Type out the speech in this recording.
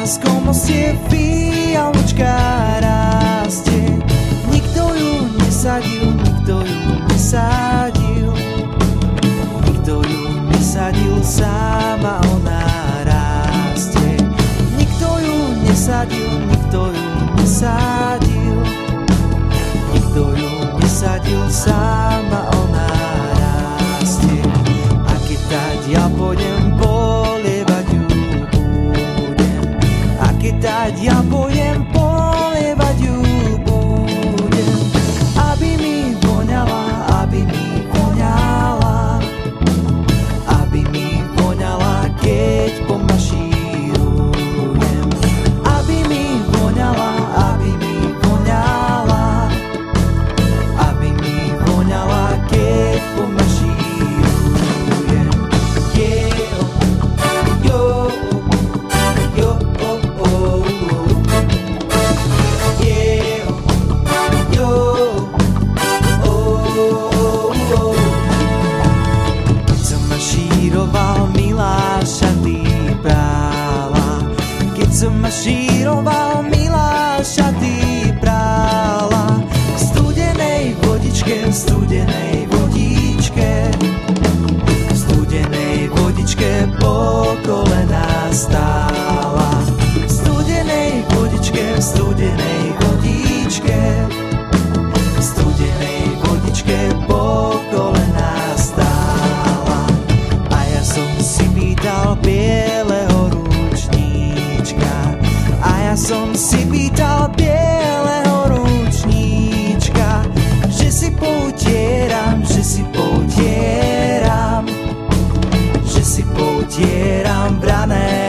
nás komoste fialočka rastie. Nikto ju nesadil, nikto ju nesadil, nikto ju nesadil, sama ona rastie. Nikto ju nesadil, nikto ju nesadil, nikto ju nesadil, sama ona rastie. A keď tak ja pôjdem polievať ju budem, a keď tak ja pôjdem polievať ju budem, aby mi voňala, aby mi voňala, aby mi voňala, keď pomašírujem, aby mi voňala, aby mi voňala, aby mi voňala, keď pomašírujem. Mašíroval, milá, šaty prála v studenej vodičke, v studenej vodičke, v studenej vodičke po kolená stála. V studenej vodičke, v studenej vodičke, v studenej vodičke po kolená stála. A ja som si pýtal bieleho ručníčka, a ja som si pýtal bieleho ručníčka, že si poutieram, že si poutieram, že si poutieram brané